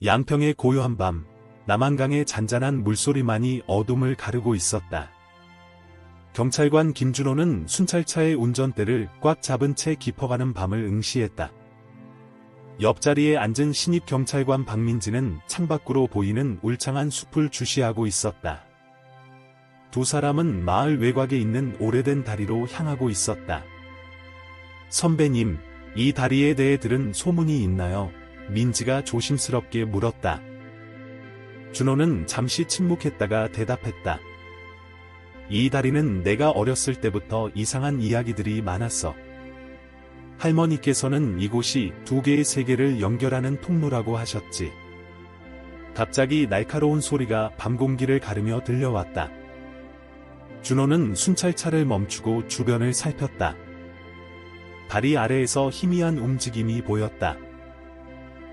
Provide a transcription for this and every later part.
양평의 고요한 밤, 남한강의 잔잔한 물소리만이 어둠을 가르고 있었다. 경찰관 김준호는 순찰차의 운전대를 꽉 잡은 채 깊어가는 밤을 응시했다. 옆자리에 앉은 신입 경찰관 박민지는 창밖으로 보이는 울창한 숲을 주시하고 있었다. 두 사람은 마을 외곽에 있는 오래된 다리로 향하고 있었다. 선배님, 이 다리에 대해 들은 소문이 있나요? 민지가 조심스럽게 물었다. 준호는 잠시 침묵했다가 대답했다. 이 다리는 내가 어렸을 때부터 이상한 이야기들이 많았어. 할머니께서는 이곳이 두 개의 세계를 연결하는 통로라고 하셨지. 갑자기 날카로운 소리가 밤 공기를 가르며 들려왔다. 준호는 순찰차를 멈추고 주변을 살폈다. 다리 아래에서 희미한 움직임이 보였다.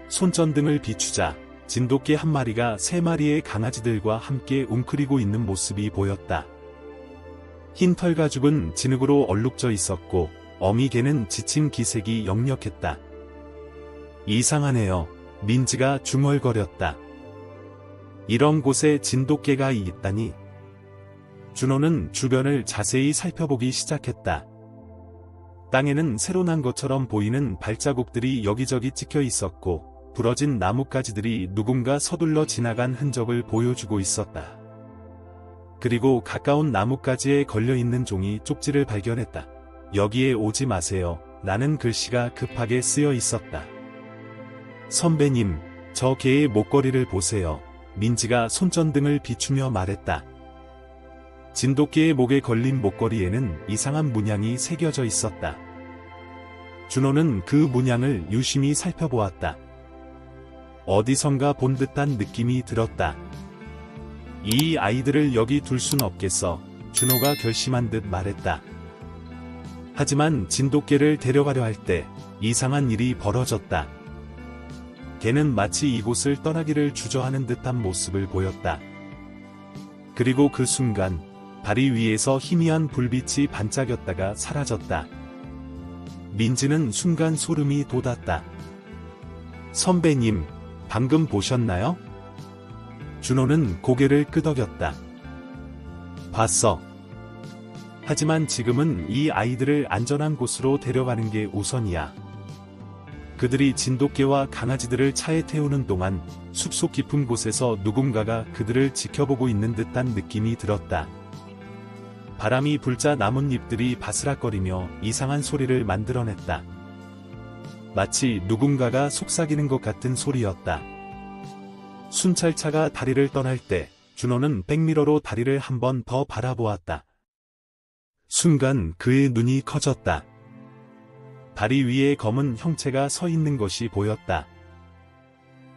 손전등을 비추자 진돗개 한 마리가 세 마리의 강아지들과 함께 웅크리고 있는 모습이 보였다. 흰 털가죽은 진흙으로 얼룩져 있었고 어미개는 지친 기색이 역력했다. 이상하네요. 민지가 중얼거렸다. 이런 곳에 진돗개가 있다니. 준호는 주변을 자세히 살펴보기 시작했다. 땅에는 새로 난 것처럼 보이는 발자국들이 여기저기 찍혀 있었고 부러진 나뭇가지들이 누군가 서둘러 지나간 흔적을 보여주고 있었다. 그리고 가까운 나뭇가지에 걸려있는 종이 쪽지를 발견했다. 여기에 오지 마세요. 라는 글씨가 급하게 쓰여 있었다. 선배님, 저 개의 목걸이를 보세요. 민지가 손전등을 비추며 말했다. 진돗개의 목에 걸린 목걸이에는 이상한 문양이 새겨져 있었다. 준호는 그 문양을 유심히 살펴보았다. 어디선가 본 듯한 느낌이 들었다. 이 아이들을 여기 둘 순 없겠어. 준호가 결심한 듯 말했다. 하지만 진돗개를 데려가려 할 때 이상한 일이 벌어졌다. 개는 마치 이곳을 떠나기를 주저하는 듯한 모습을 보였다. 그리고 그 순간 다리 위에서 희미한 불빛이 반짝였다가 사라졌다. 민지는 순간 소름이 돋았다. 선배님, 방금 보셨나요? 준호는 고개를 끄덕였다. 봤어. 하지만 지금은 이 아이들을 안전한 곳으로 데려가는 게 우선이야. 그들이 진돗개와 강아지들을 차에 태우는 동안 숲속 깊은 곳에서 누군가가 그들을 지켜보고 있는 듯한 느낌이 들었다. 바람이 불자 나뭇잎들이 바스락거리며 이상한 소리를 만들어냈다. 마치 누군가가 속삭이는 것 같은 소리였다. 순찰차가 다리를 떠날 때 준호는 백미러로 다리를 한 번 더 바라보았다. 순간 그의 눈이 커졌다. 다리 위에 검은 형체가 서 있는 것이 보였다.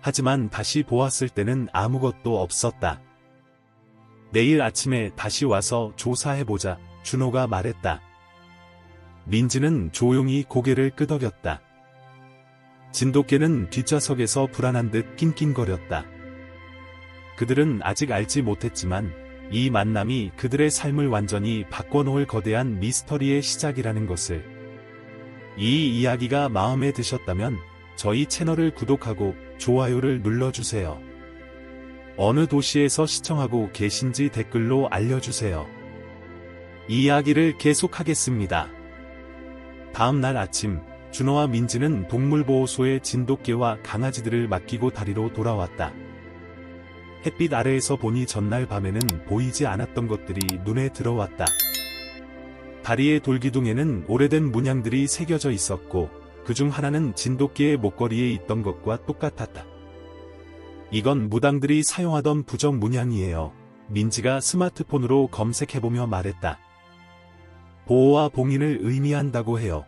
하지만 다시 보았을 때는 아무것도 없었다. 내일 아침에 다시 와서 조사해보자, 준호가 말했다. 민지는 조용히 고개를 끄덕였다. 진돗개는 뒷좌석에서 불안한 듯 낑낑거렸다. 그들은 아직 알지 못했지만 이 만남이 그들의 삶을 완전히 바꿔놓을 거대한 미스터리의 시작이라는 것을. 이 이야기가 마음에 드셨다면 저희 채널을 구독하고 좋아요를 눌러주세요. 어느 도시에서 시청하고 계신지 댓글로 알려주세요. 이야기를 계속하겠습니다. 다음 날 아침, 준호와 민지는 동물보호소에 진돗개와 강아지들을 맡기고 다리로 돌아왔다. 햇빛 아래에서 보니 전날 밤에는 보이지 않았던 것들이 눈에 들어왔다. 다리의 돌기둥에는 오래된 문양들이 새겨져 있었고 그중 하나는 진돗개의 목걸이에 있던 것과 똑같았다. 이건 무당들이 사용하던 부적 문양이에요. 민지가 스마트폰으로 검색해보며 말했다. 보호와 봉인을 의미한다고 해요.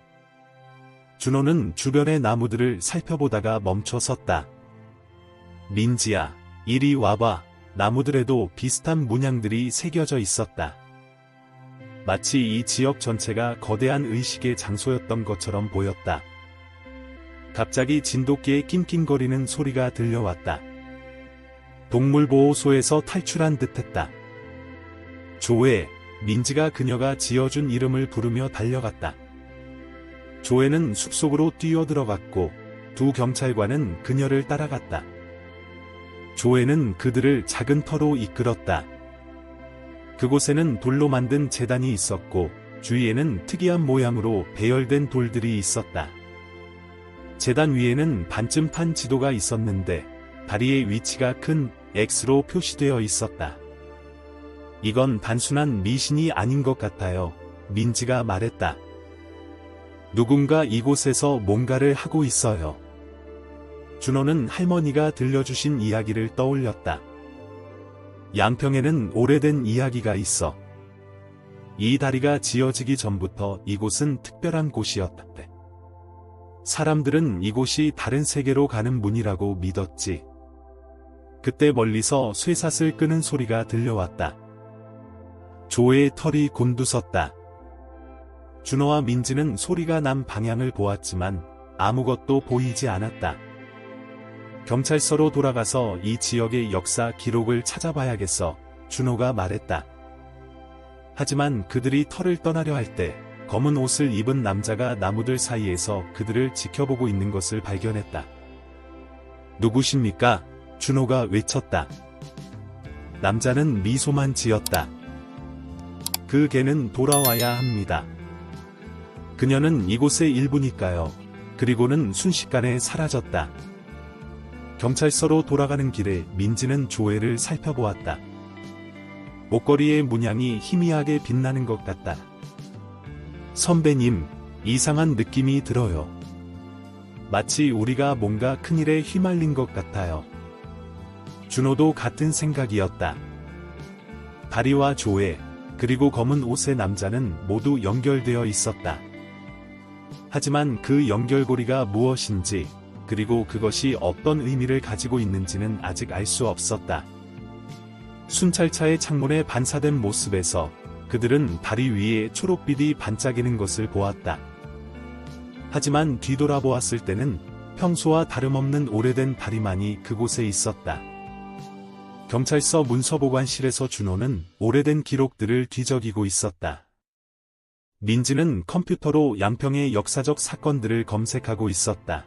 준호는 주변의 나무들을 살펴보다가 멈춰 섰다. 민지야, 이리 와봐. 나무들에도 비슷한 문양들이 새겨져 있었다. 마치 이 지역 전체가 거대한 의식의 장소였던 것처럼 보였다. 갑자기 진돗개의 낑낑거리는 소리가 들려왔다. 동물보호소에서 탈출한 듯했다. 조에, 민지가 그녀가 지어준 이름을 부르며 달려갔다. 조에는 숲속으로 뛰어들어갔고 두 경찰관은 그녀를 따라갔다. 조회는 그들을 작은 터로 이끌었다. 그곳에는 돌로 만든 제단이 있었고 주위에는 특이한 모양으로 배열된 돌들이 있었다. 제단 위에는 반쯤 탄 지도가 있었는데 다리의 위치가 큰 X로 표시되어 있었다. 이건 단순한 미신이 아닌 것 같아요. 민지가 말했다. 누군가 이곳에서 뭔가를 하고 있어요. 준호는 할머니가 들려주신 이야기를 떠올렸다. 양평에는 오래된 이야기가 있어. 이 다리가 지어지기 전부터 이곳은 특별한 곳이었대. 사람들은 이곳이 다른 세계로 가는 문이라고 믿었지. 그때 멀리서 쇠사슬 끄는 소리가 들려왔다. 조의 털이 곤두섰다. 준호와 민지는 소리가 난 방향을 보았지만 아무것도 보이지 않았다. 경찰서로 돌아가서 이 지역의 역사 기록을 찾아봐야겠어, 준호가 말했다. 하지만 그들이 털을 떠나려 할 때 검은 옷을 입은 남자가 나무들 사이에서 그들을 지켜보고 있는 것을 발견했다. 누구십니까? 준호가 외쳤다. 남자는 미소만 지었다. 그 개는 돌아와야 합니다. 그녀는 이곳의 일부니까요. 그리고는 순식간에 사라졌다. 경찰서로 돌아가는 길에 민지는 조회를 살펴보았다. 목걸이의 문양이 희미하게 빛나는 것 같다. 선배님, 이상한 느낌이 들어요. 마치 우리가 뭔가 큰일에 휘말린 것 같아요. 준호도 같은 생각이었다. 다리와 조회, 그리고 검은 옷의 남자는 모두 연결되어 있었다. 하지만 그 연결고리가 무엇인지, 그리고 그것이 어떤 의미를 가지고 있는지는 아직 알 수 없었다. 순찰차의 창문에 반사된 모습에서 그들은 다리 위에 초록빛이 반짝이는 것을 보았다. 하지만 뒤돌아보았을 때는 평소와 다름없는 오래된 다리만이 그곳에 있었다. 경찰서 문서보관실에서 준호는 오래된 기록들을 뒤적이고 있었다. 민지는 컴퓨터로 양평의 역사적 사건들을 검색하고 있었다.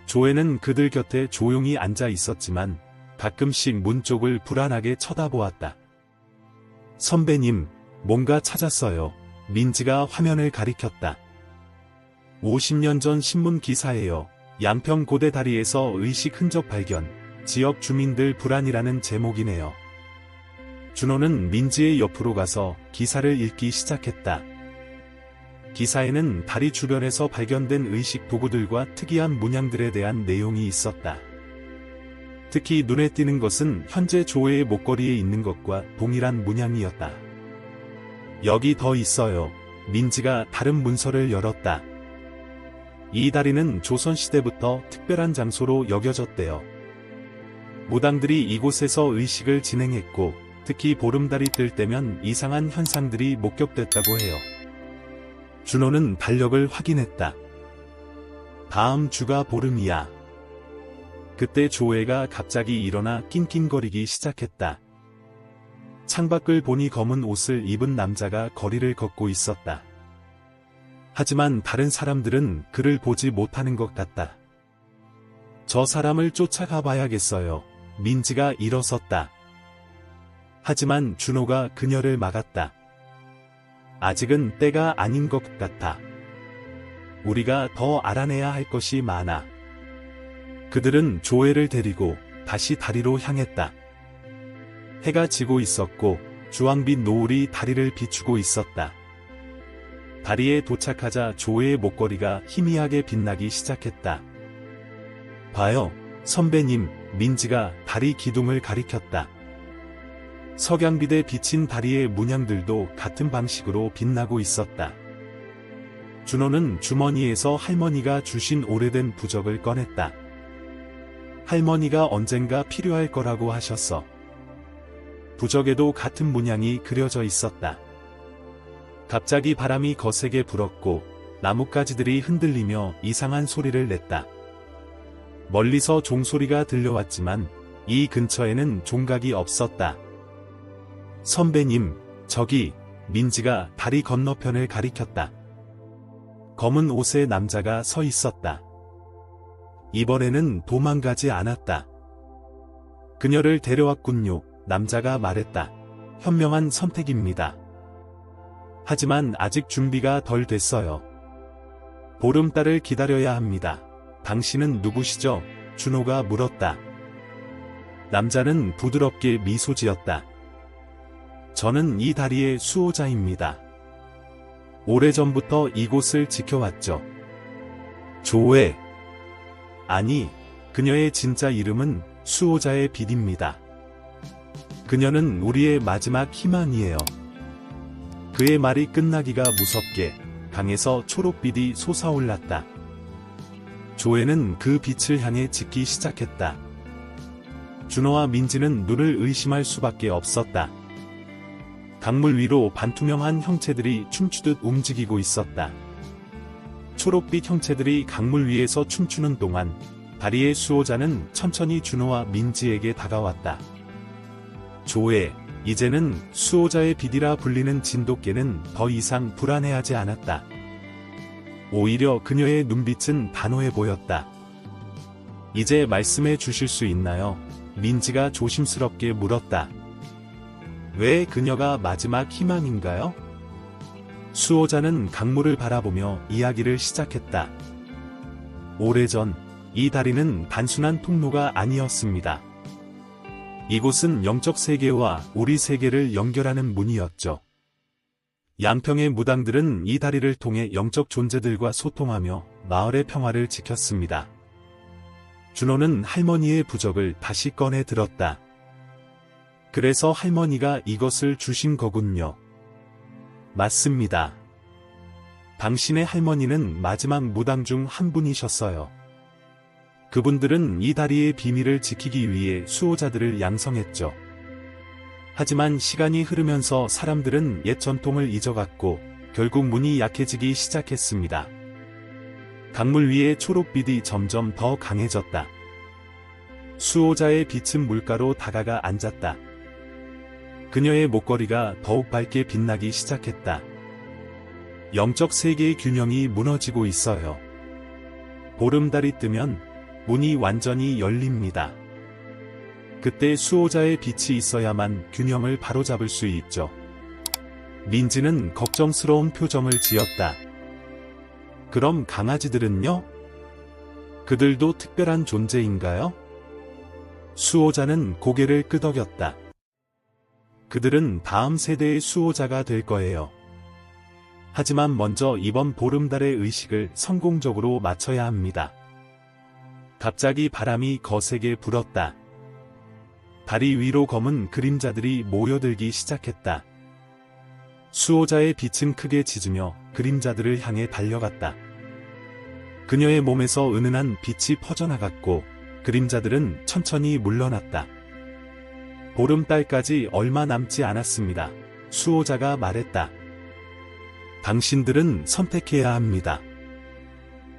조회는 그들 곁에 조용히 앉아 있었지만 가끔씩 문 쪽을 불안하게 쳐다보았다. 선배님, 뭔가 찾았어요. 민지가 화면을 가리켰다. 50년 전 신문 기사예요. 양평 고대 다리에서 의식 흔적 발견, 지역 주민들 불안이라는 제목이네요. 준호는 민지의 옆으로 가서 기사를 읽기 시작했다. 기사에는 다리 주변에서 발견된 의식 도구들과 특이한 문양들에 대한 내용이 있었다. 특히 눈에 띄는 것은 현재 조회의 목걸이에 있는 것과 동일한 문양이었다. 여기 더 있어요. 민지가 다른 문서를 열었다. 이 다리는 조선시대부터 특별한 장소로 여겨졌대요. 무당들이 이곳에서 의식을 진행했고, 특히 보름달이 뜰 때면 이상한 현상들이 목격됐다고 해요. 준호는 달력을 확인했다. 다음 주가 보름이야. 그때 조회가 갑자기 일어나 낑낑거리기 시작했다. 창밖을 보니 검은 옷을 입은 남자가 거리를 걷고 있었다. 하지만 다른 사람들은 그를 보지 못하는 것 같다. 저 사람을 쫓아가 봐야겠어요. 민지가 일어섰다. 하지만 준호가 그녀를 막았다. 아직은 때가 아닌 것 같아. 우리가 더 알아내야 할 것이 많아. 그들은 조회를 데리고 다시 다리로 향했다. 해가 지고 있었고 주황빛 노을이 다리를 비추고 있었다. 다리에 도착하자 조회의 목걸이가 희미하게 빛나기 시작했다. 봐요, 선배님, 민지가 다리 기둥을 가리켰다. 석양빛에 비친 다리의 문양들도 같은 방식으로 빛나고 있었다. 준호는 주머니에서 할머니가 주신 오래된 부적을 꺼냈다. 할머니가 언젠가 필요할 거라고 하셨어. 부적에도 같은 문양이 그려져 있었다. 갑자기 바람이 거세게 불었고 나뭇가지들이 흔들리며 이상한 소리를 냈다. 멀리서 종소리가 들려왔지만 이 근처에는 종각이 없었다. 선배님, 저기, 민지가 다리 건너편을 가리켰다. 검은 옷의 남자가 서 있었다. 이번에는 도망가지 않았다. 그녀를 데려왔군요. 남자가 말했다. 현명한 선택입니다. 하지만 아직 준비가 덜 됐어요. 보름달을 기다려야 합니다. 당신은 누구시죠? 준호가 물었다. 남자는 부드럽게 미소 지었다. 저는 이 다리의 수호자입니다. 오래전부터 이곳을 지켜왔죠. 조회. 아니, 그녀의 진짜 이름은 수호자의 빛입니다. 그녀는 우리의 마지막 희망이에요. 그의 말이 끝나기가 무섭게 강에서 초록빛이 솟아올랐다. 조회는 그 빛을 향해 짖기 시작했다. 준호와 민지는 눈을 의심할 수밖에 없었다. 강물 위로 반투명한 형체들이 춤추듯 움직이고 있었다. 초록빛 형체들이 강물 위에서 춤추는 동안 다리의 수호자는 천천히 준호와 민지에게 다가왔다. 조회, 이제는 수호자의 빛이라 불리는 진돗개는 더 이상 불안해하지 않았다. 오히려 그녀의 눈빛은 단호해 보였다. 이제 말씀해 주실 수 있나요? 민지가 조심스럽게 물었다. 왜 그녀가 마지막 희망인가요? 수호자는 강물을 바라보며 이야기를 시작했다. 오래전 이 다리는 단순한 통로가 아니었습니다. 이곳은 영적 세계와 우리 세계를 연결하는 문이었죠. 양평의 무당들은 이 다리를 통해 영적 존재들과 소통하며 마을의 평화를 지켰습니다. 준호는 할머니의 부적을 다시 꺼내 들었다. 그래서 할머니가 이것을 주신 거군요. 맞습니다. 당신의 할머니는 마지막 무당 중 한 분이셨어요. 그분들은 이 다리의 비밀을 지키기 위해 수호자들을 양성했죠. 하지만 시간이 흐르면서 사람들은 옛 전통을 잊어갔고 결국 문이 약해지기 시작했습니다. 강물 위의 초록빛이 점점 더 강해졌다. 수호자의 빛은 물가로 다가가 앉았다. 그녀의 목걸이가 더욱 밝게 빛나기 시작했다. 영적 세계의 균형이 무너지고 있어요. 보름달이 뜨면 문이 완전히 열립니다. 그때 수호자의 빛이 있어야만 균형을 바로잡을 수 있죠. 민지는 걱정스러운 표정을 지었다. 그럼 강아지들은요? 그들도 특별한 존재인가요? 수호자는 고개를 끄덕였다. 그들은 다음 세대의 수호자가 될 거예요. 하지만 먼저 이번 보름달의 의식을 성공적으로 마쳐야 합니다. 갑자기 바람이 거세게 불었다. 다리 위로 검은 그림자들이 모여들기 시작했다. 수호자의 빛은 크게 짖으며 그림자들을 향해 달려갔다. 그녀의 몸에서 은은한 빛이 퍼져나갔고 그림자들은 천천히 물러났다. 보름달까지 얼마 남지 않았습니다. 수호자가 말했다. 당신들은 선택해야 합니다.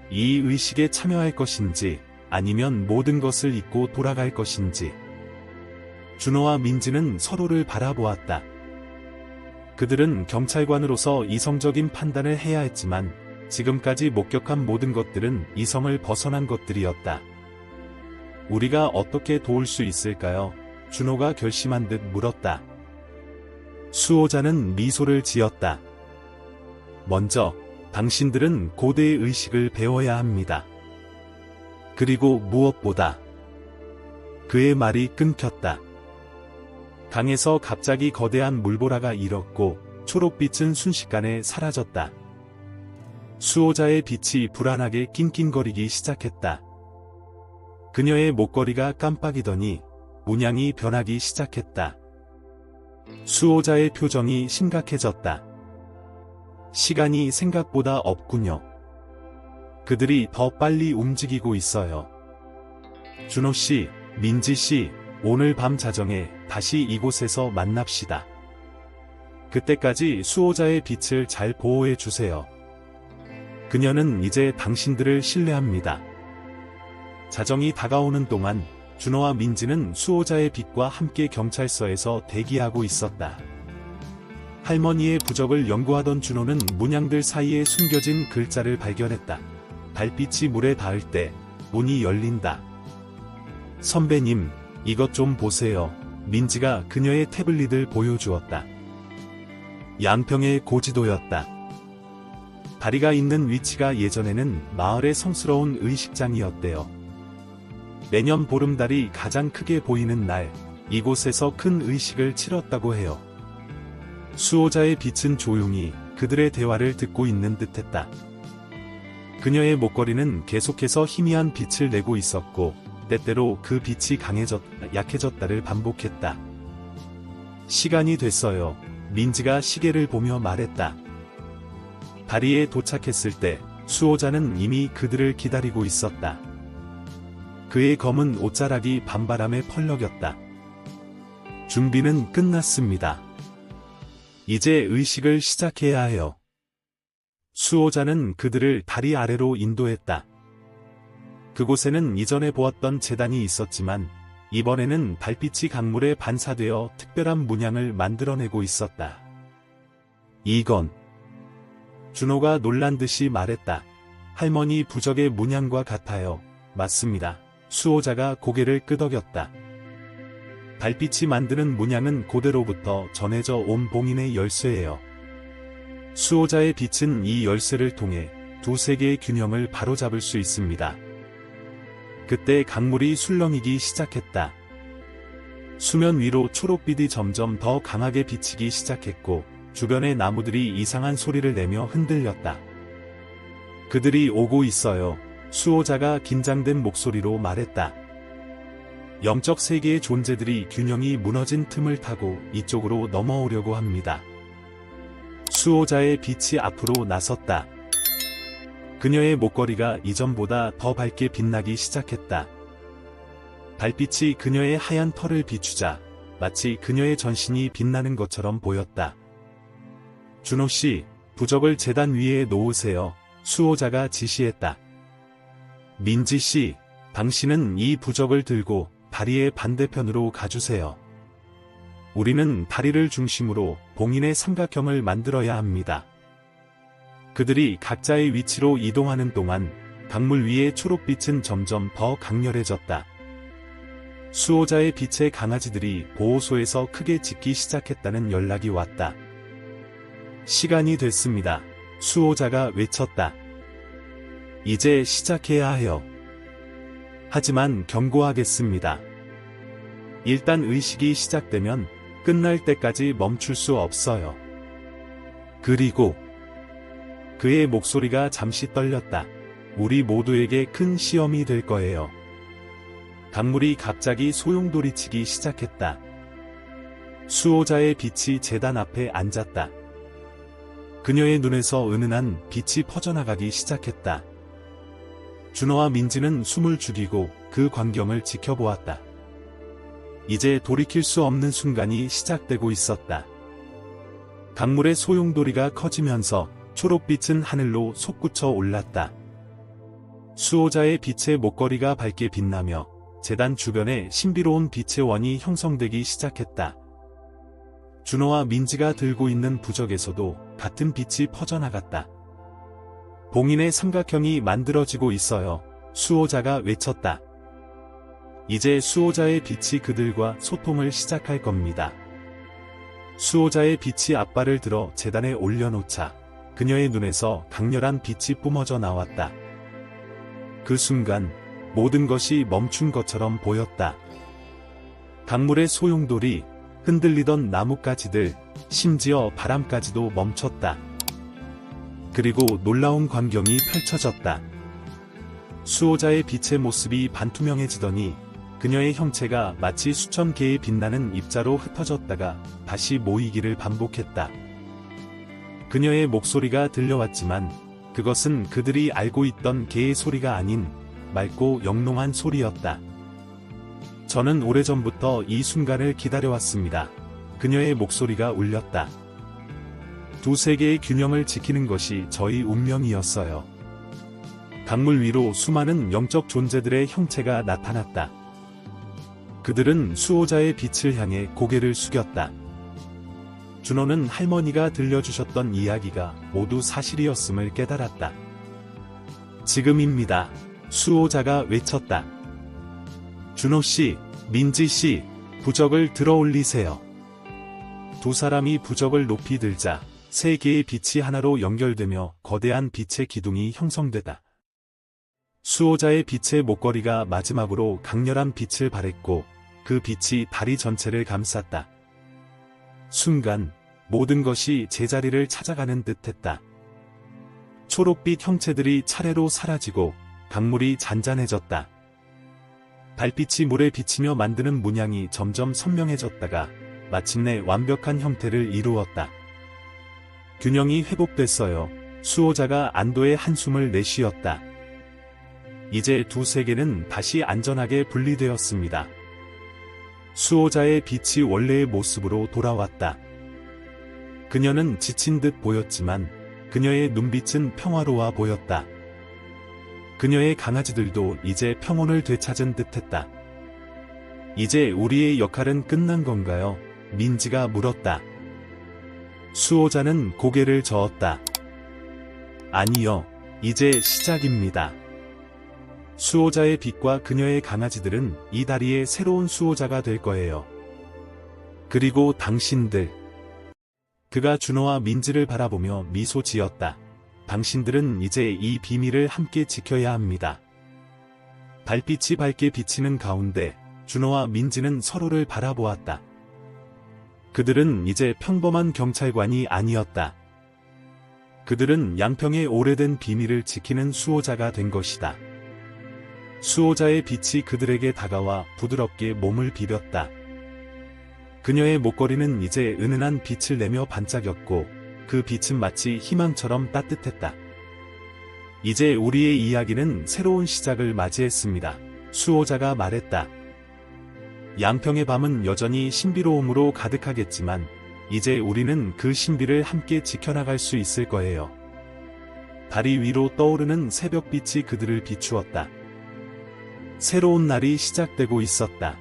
이 의식에 참여할 것인지 아니면 모든 것을 잊고 돌아갈 것인지. 준호와 민지는 서로를 바라보았다. 그들은 경찰관으로서 이성적인 판단을 해야 했지만 지금까지 목격한 모든 것들은 이성을 벗어난 것들이었다. 우리가 어떻게 도울 수 있을까요? 준호가 결심한 듯 물었다. 수호자는 미소를 지었다. 먼저 당신들은 고대의 의식을 배워야 합니다. 그리고 무엇보다 그의 말이 끊겼다. 강에서 갑자기 거대한 물보라가 일었고 초록빛은 순식간에 사라졌다. 수호자의 빛이 불안하게 낑낑거리기 시작했다. 그녀의 목걸이가 깜빡이더니 문양이 변하기 시작했다. 수호자의 표정이 심각해졌다. 시간이 생각보다 없군요. 그들이 더 빨리 움직이고 있어요. 준호씨, 민지씨, 오늘 밤 자정에 다시 이곳에서 만납시다. 그때까지 수호자의 빛을 잘 보호해 주세요. 그녀는 이제 당신들을 신뢰합니다. 자정이 다가오는 동안 준호와 민지는 수호자의 빛과 함께 경찰서에서 대기하고 있었다. 할머니의 부적을 연구하던 준호는 문양들 사이에 숨겨진 글자를 발견했다. 달빛이 물에 닿을 때 문이 열린다. 선배님, 이것 좀 보세요. 민지가 그녀의 태블릿을 보여주었다. 양평의 고지도였다. 다리가 있는 위치가 예전에는 마을의 성스러운 의식장이었대요. 매년 보름달이 가장 크게 보이는 날, 이곳에서 큰 의식을 치렀다고 해요. 수호자의 빛은 조용히 그들의 대화를 듣고 있는 듯했다. 그녀의 목걸이는 계속해서 희미한 빛을 내고 있었고, 때때로 그 빛이 강해졌다, 약해졌다를 반복했다. 시간이 됐어요. 민지가 시계를 보며 말했다. 다리에 도착했을 때 수호자는 이미 그들을 기다리고 있었다. 그의 검은 옷자락이 밤바람에 펄럭였다. 준비는 끝났습니다. 이제 의식을 시작해야 해요. 수호자는 그들을 다리 아래로 인도했다. 그곳에는 이전에 보았던 제단이 있었지만 이번에는 달빛이 강물에 반사되어 특별한 문양을 만들어내고 있었다. 이건 준호가 놀란 듯이 말했다. 할머니 부적의 문양과 같아요. 맞습니다. 수호자가 고개를 끄덕였다. 달빛이 만드는 문양은 고대로부터 전해져 온 봉인의 열쇠예요. 수호자의 빛은 이 열쇠를 통해 두 세계의 균형을 바로잡을 수 있습니다. 그때 강물이 술렁이기 시작했다. 수면 위로 초록빛이 점점 더 강하게 비치기 시작했고 주변의 나무들이 이상한 소리를 내며 흔들렸다. 그들이 오고 있어요. 수호자가 긴장된 목소리로 말했다. 영적 세계의 존재들이 균형이 무너진 틈을 타고 이쪽으로 넘어오려고 합니다. 수호자의 빛이 앞으로 나섰다. 그녀의 목걸이가 이전보다 더 밝게 빛나기 시작했다. 달빛이 그녀의 하얀 털을 비추자 마치 그녀의 전신이 빛나는 것처럼 보였다. 준호씨, 부적을 제단 위에 놓으세요. 수호자가 지시했다. 민지씨, 당신은 이 부적을 들고 다리의 반대편으로 가주세요. 우리는 다리를 중심으로 봉인의 삼각형을 만들어야 합니다. 그들이 각자의 위치로 이동하는 동안 강물 위의 초록빛은 점점 더 강렬해졌다. 수호자의 빛의 강아지들이 보호소에서 크게 짖기 시작했다는 연락이 왔다. 시간이 됐습니다. 수호자가 외쳤다. 이제 시작해야 해요. 하지만 경고하겠습니다. 일단 의식이 시작되면 끝날 때까지 멈출 수 없어요. 그리고 그의 목소리가 잠시 떨렸다. 우리 모두에게 큰 시험이 될 거예요. 강물이 갑자기 소용돌이치기 시작했다. 수호자의 빛이 제단 앞에 앉았다. 그녀의 눈에서 은은한 빛이 퍼져나가기 시작했다. 준호와 민지는 숨을 죽이고 그 광경을 지켜보았다. 이제 돌이킬 수 없는 순간이 시작되고 있었다. 강물의 소용돌이가 커지면서 초록빛은 하늘로 솟구쳐 올랐다. 수호자의 빛의 목걸이가 밝게 빛나며 제단 주변에 신비로운 빛의 원이 형성되기 시작했다. 준호와 민지가 들고 있는 부적에서도 같은 빛이 퍼져나갔다. 봉인의 삼각형이 만들어지고 있어요. 수호자가 외쳤다. 이제 수호자의 빛이 그들과 소통을 시작할 겁니다. 수호자의 빛이 앞발을 들어 제단에 올려놓자 그녀의 눈에서 강렬한 빛이 뿜어져 나왔다. 그 순간 모든 것이 멈춘 것처럼 보였다. 강물의 소용돌이, 흔들리던 나뭇가지들, 심지어 바람까지도 멈췄다. 그리고 놀라운 광경이 펼쳐졌다. 수호자의 빛의 모습이 반투명해지더니 그녀의 형체가 마치 수천 개의 빛나는 입자로 흩어졌다가 다시 모이기를 반복했다. 그녀의 목소리가 들려왔지만 그것은 그들이 알고 있던 개의 소리가 아닌 맑고 영롱한 소리였다. 저는 오래전부터 이 순간을 기다려왔습니다. 그녀의 목소리가 울렸다. 두 세계의 균형을 지키는 것이 저희 운명이었어요. 강물 위로 수많은 영적 존재들의 형체가 나타났다. 그들은 수호자의 빛을 향해 고개를 숙였다. 준호는 할머니가 들려주셨던 이야기가 모두 사실이었음을 깨달았다. 지금입니다. 수호자가 외쳤다. 준호씨, 민지 씨, 부적을 들어 올리세요. 두 사람이 부적을 높이 들자 세 개의 빛이 하나로 연결되며 거대한 빛의 기둥이 형성되다. 수호자의 빛의 목걸이가 마지막으로 강렬한 빛을 발했고 그 빛이 다리 전체를 감쌌다. 순간 모든 것이 제자리를 찾아가는 듯했다. 초록빛 형체들이 차례로 사라지고 강물이 잔잔해졌다. 달빛이 물에 비치며 만드는 문양이 점점 선명해졌다가 마침내 완벽한 형태를 이루었다. 균형이 회복됐어요. 수호자가 안도의 한숨을 내쉬었다. 이제 두 세계는 다시 안전하게 분리되었습니다. 수호자의 빛이 원래의 모습으로 돌아왔다. 그녀는 지친 듯 보였지만 그녀의 눈빛은 평화로워 보였다. 그녀의 강아지들도 이제 평온을 되찾은 듯했다. 이제 우리의 역할은 끝난 건가요? 민지가 물었다. 수호자는 고개를 저었다. 아니요, 이제 시작입니다. 수호자의 빛과 그녀의 강아지들은 이 다리의 새로운 수호자가 될 거예요. 그리고 당신들. 그가 준호와 민지를 바라보며 미소 지었다. 당신들은 이제 이 비밀을 함께 지켜야 합니다. 달빛이 밝게 비치는 가운데 준호와 민지는 서로를 바라보았다. 그들은 이제 평범한 경찰관이 아니었다. 그들은 양평의 오래된 비밀을 지키는 수호자가 된 것이다. 수호자의 빛이 그들에게 다가와 부드럽게 몸을 비볐다. 그녀의 목걸이는 이제 은은한 빛을 내며 반짝였고 그 빛은 마치 희망처럼 따뜻했다. 이제 우리의 이야기는 새로운 시작을 맞이했습니다. 수호자가 말했다. 양평의 밤은 여전히 신비로움으로 가득하겠지만 이제 우리는 그 신비를 함께 지켜나갈 수 있을 거예요. 다리 위로 떠오르는 새벽빛이 그들을 비추었다. 새로운 날이 시작되고 있었다.